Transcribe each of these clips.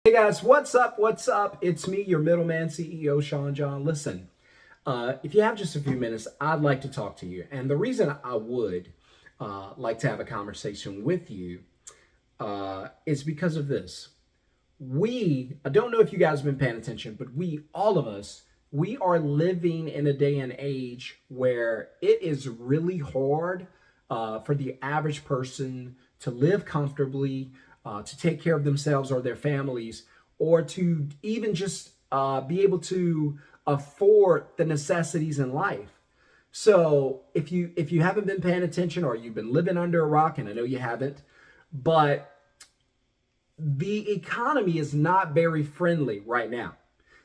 Hey guys, what's up? What's up? It's me, your middleman CEO, Sean John. Listen, if you have just a few minutes, I'd like to talk to you. And the reason I would like to have a conversation with you is because of this. I don't know if you guys have been paying attention, but all of us, we are living in a day and age where it is really hard for the average person to live comfortably, to take care of themselves or their families, or to even just be able to afford the necessities in life. So if you haven't been paying attention or you've been living under a rock, and I know you haven't, but the economy is not very friendly right now.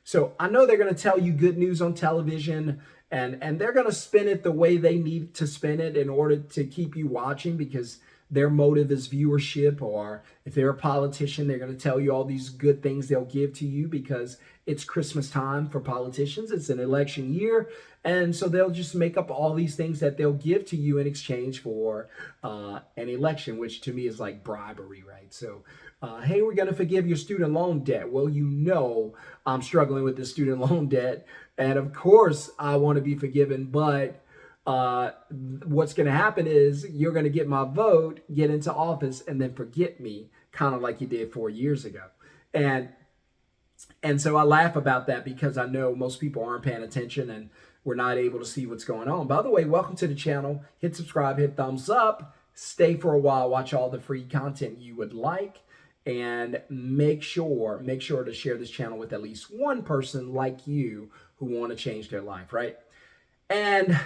So I know they're going to tell you good news on television, and they're going to spin it the way they need to spin it in order to keep you watching, because their motive is viewership. Or if they're a politician, they're going to tell you all these good things they'll give to you because it's Christmas time for politicians. It's an election year. And so they'll just make up all these things that they'll give to you in exchange for an election, which to me is like bribery, right? So, hey, we're going to forgive your student loan debt. Well, you know, I'm struggling with the student loan debt. And of course, I want to be forgiven. But what's going to happen is you're going to get my vote, get into office, and then forget me, kind of like you did 4 years ago. And and so I laugh about that because I know most people aren't paying attention and we're not able to see what's going on. By the way, welcome to the channel. Hit subscribe, hit thumbs up, stay for a while, watch all the free content you would like, and make sure to share this channel with at least one person like you who want to change their life, right? And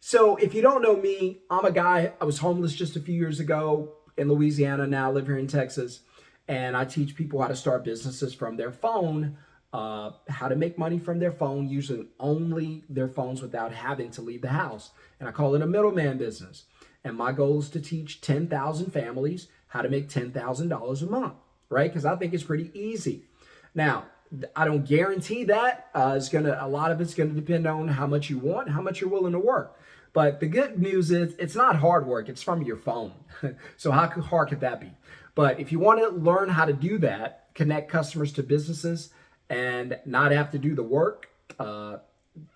so if you don't know me, I'm a guy, I was homeless just a few years ago in Louisiana, now I live here in Texas, and I teach people how to start businesses from their phone, how to make money from their phone using only their phones without having to leave the house. And I call it a middleman business. And my goal is to teach 10,000 families how to make $10,000 a month, right? Because I think it's pretty easy. Now, I don't guarantee that. A lot of it's gonna depend on how much you want, how much you're willing to work. But the good news is it's not hard work. It's from your phone. So how hard could that be? But if you want to learn how to do that, connect customers to businesses and not have to do the work,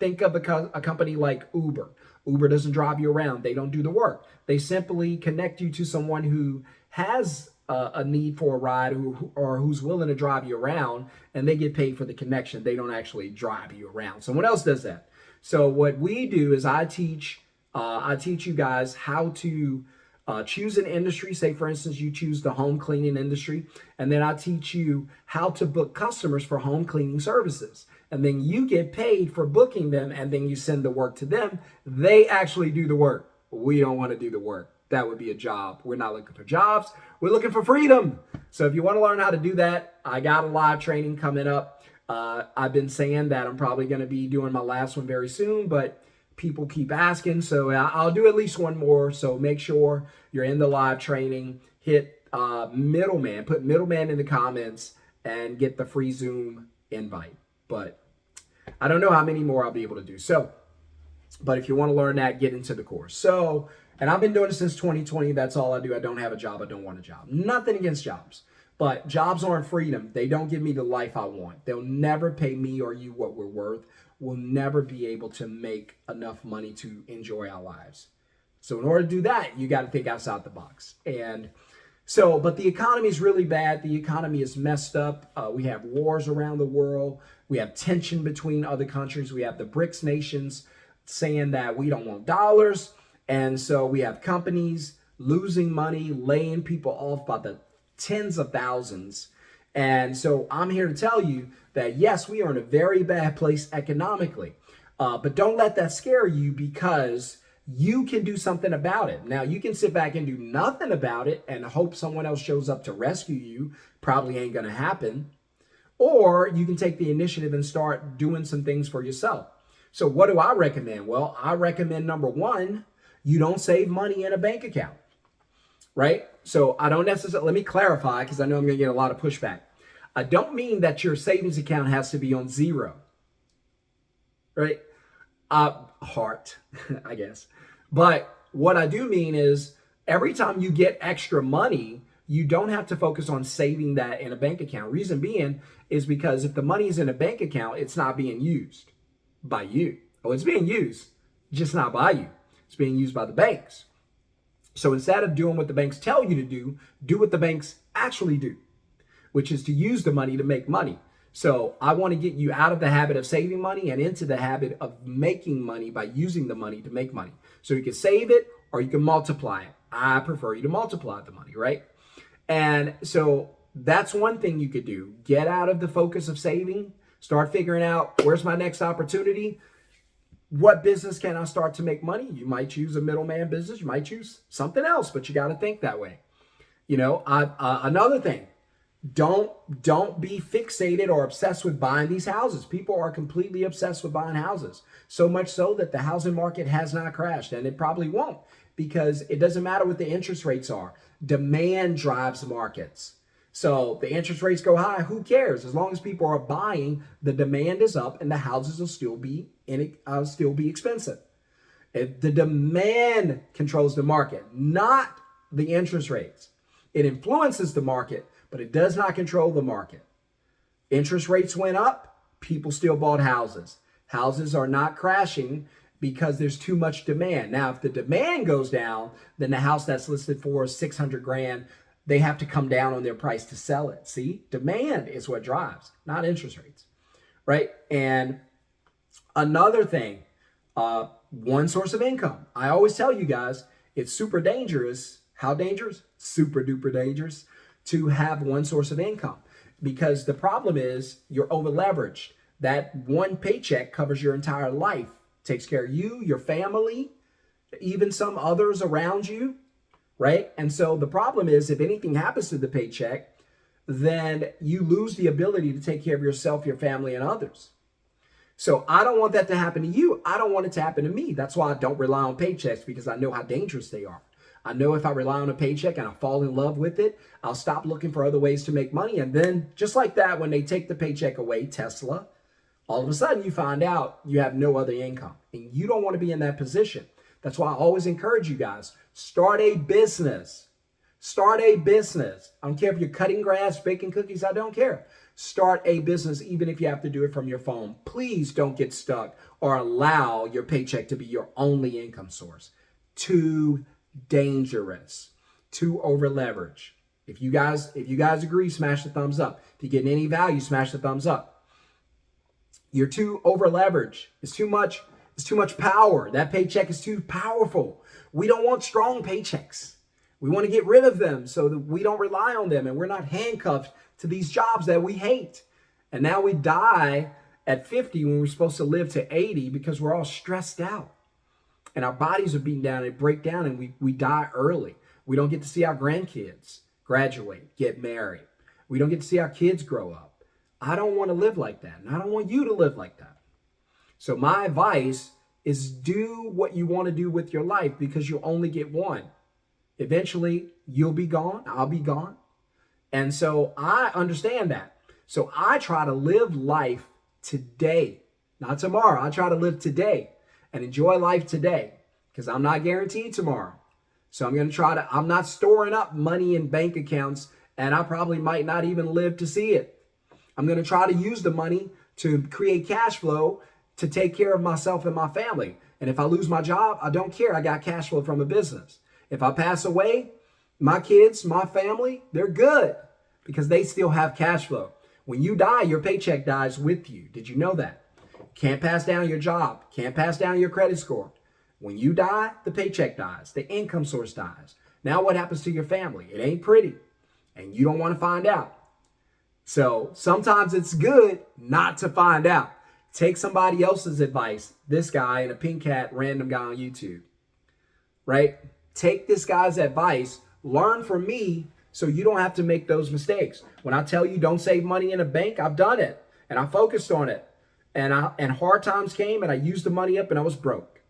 think of a company like Uber. Uber doesn't drive you around. They don't do the work. They simply connect you to someone who has a need for a ride or who's willing to drive you around, and they get paid for the connection. They don't actually drive you around. Someone else does that. So what we do is I teach you guys how to choose an industry. Say, for instance, you choose the home cleaning industry, and then I teach you how to book customers for home cleaning services. And then you get paid for booking them, and then you send the work to them. They actually do the work. We don't want to do the work. That would be a job. We're not looking for jobs. We're looking for freedom. So if you want to learn how to do that, I got a live training coming up. I've been saying that I'm probably going to be doing my last one very soon, but people keep asking. So I'll do at least one more. So make sure you're in the live training. Hit middleman, put middleman in the comments, and get the free Zoom invite. But I don't know how many more I'll be able to do. So, but if you want to learn that, get into the course. So, and I've been doing it since 2020. That's all I do. I don't have a job. I don't want a job. Nothing against jobs. But jobs aren't freedom. They don't give me the life I want. They'll never pay me or you what we're worth. We'll never be able to make enough money to enjoy our lives. So in order to do that, you got to think outside the box. And so, but the economy is really bad. The economy is messed up. We have wars around the world. We have tension between other countries. We have the BRICS nations saying that we don't want dollars. And so we have companies losing money, laying people off by the tens of thousands. And so I'm here to tell you that, yes, we are in a very bad place economically. But don't let that scare you, because you can do something about it. Now, you can sit back and do nothing about it and hope someone else shows up to rescue you. Probably ain't going to happen. Or you can take the initiative and start doing some things for yourself. So what do I recommend? Well, I recommend, number one, you don't save money in a bank account, right? So I don't necessarily, let me clarify, because I know I'm going to get a lot of pushback. I don't mean that your savings account has to be on zero, right? Heart, I guess. But what I do mean is every time you get extra money, you don't have to focus on saving that in a bank account. Reason being is because if the money is in a bank account, it's not being used by you. Oh, it's being used, just not by you. It's being used by the banks. So instead of doing what the banks tell you to do what the banks actually do, which is to use the money to make money. So I want to get you out of the habit of saving money and into the habit of making money by using the money to make money. So you can save it or you can multiply it. I prefer you to multiply the money, right? And so that's one thing you could do. Get out of the focus of saving. Start figuring out, where's my next opportunity? What business can I start to make money? You might choose a middleman business. You might choose something else, but you got to think that way. You know, another thing, don't be fixated or obsessed with buying these houses. People are completely obsessed with buying houses, so much so that the housing market has not crashed, and it probably won't, because it doesn't matter what the interest rates are. Demand drives markets. So the interest rates go high, who cares? As long as people are buying, the demand is up and the houses will still be expensive. The demand controls the market, not the interest rates. It influences the market, but it does not control the market. Interest rates went up, people still bought houses. Houses are not crashing because there's too much demand. Now, if the demand goes down, then the house that's listed for $600,000, they have to come down on their price to sell it. See, demand is what drives, not interest rates, right? And another thing, one source of income. I always tell you guys, it's super dangerous. How dangerous? Super duper dangerous to have one source of income, because the problem is you're over leveraged. That one paycheck covers your entire life, takes care of you, your family, even some others around you, right? And so the problem is, if anything happens to the paycheck, then you lose the ability to take care of yourself, your family, and others. So I don't want that to happen to you. I don't want it to happen to me. That's why I don't rely on paychecks, because I know how dangerous they are. I know if I rely on a paycheck and I fall in love with it, I'll stop looking for other ways to make money. And then just like that, when they take the paycheck away, Tesla, all of a sudden you find out you have no other income, and you don't want to be in that position. That's why I always encourage you guys, start a business. Start a business. I don't care if you're cutting grass, baking cookies, I don't care. Start a business, even if you have to do it from your phone. Please don't get stuck or allow your paycheck to be your only income source. Too dangerous, too over leverage. If you guys agree, smash the thumbs up. If you're getting any value, smash the thumbs up. You're too over leveraged. It's too much power. That paycheck is too powerful. We don't want strong paychecks. We want to get rid of them so that we don't rely on them and we're not handcuffed to these jobs that we hate. And now we die at 50 when we're supposed to live to 80 because we're all stressed out. And our bodies are beaten down and break down, and we die early. We don't get to see our grandkids graduate, get married. We don't get to see our kids grow up. I don't want to live like that, and I don't want you to live like that. So my advice is do what you want to do with your life, because you only get one. Eventually, you'll be gone, I'll be gone. And so I understand that. So I try to live life today, not tomorrow. I try to live today and enjoy life today, because I'm not guaranteed tomorrow. So I'm not storing up money in bank accounts, and I probably might not even live to see it. I'm going to try to use the money to create cash flow to take care of myself and my family. And if I lose my job, I don't care. I got cash flow from a business. If I pass away, my kids, my family, they're good because they still have cash flow. When you die, your paycheck dies with you. Did you know that? Can't pass down your job. Can't pass down your credit score. When you die, the paycheck dies. The income source dies. Now what happens to your family? It ain't pretty, and you don't want to find out. So sometimes it's good not to find out. Take somebody else's advice. This guy in a pink hat, random guy on YouTube, right? Take this guy's advice. Learn from me so you don't have to make those mistakes. When I tell you don't save money in a bank, I've done it, and I focused on it. And hard times came, and I used the money up, and I was broke.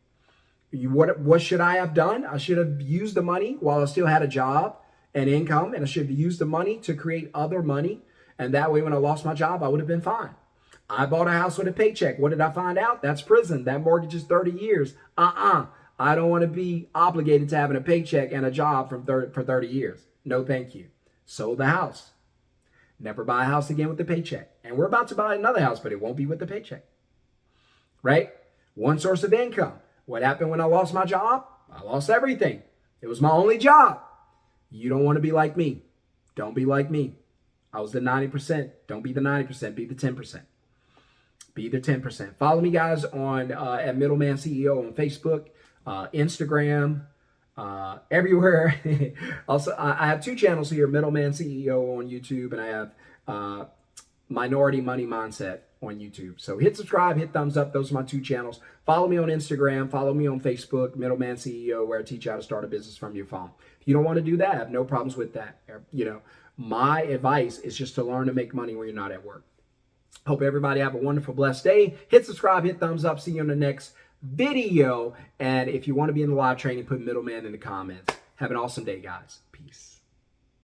What should I have done? I should have used the money while I still had a job and income, and I should have used the money to create other money. And that way, when I lost my job, I would have been fine. I bought a house with a paycheck. What did I find out? That's prison. That mortgage is 30 years. I don't want to be obligated to having a paycheck and a job for 30 years. No, thank you. sold the house. Never buy a house again with the paycheck. And we're about to buy another house, but it won't be with the paycheck. Right? One source of income. What happened when I lost my job? I lost everything. It was my only job. You don't want to be like me. Don't be like me. I was the 90%. Don't be the 90%. Be the 10%. Be the 10%. Follow me, guys, on at Middleman CEO on Facebook, Instagram, everywhere. Also, I have two channels here, Middleman CEO on YouTube, and I have Minority Money Mindset on YouTube. So hit subscribe, hit thumbs up. Those are my two channels. Follow me on Instagram. Follow me on Facebook, Middleman CEO, where I teach you how to start a business from your phone. If you don't want to do that, I have no problems with that. You know, my advice is just to learn to make money when you're not at work. Hope everybody have a wonderful, blessed day. Hit subscribe, hit thumbs up. See you on the next video. And if you want to be in the live training, put Middleman in the comments. Have an awesome day, guys. Peace.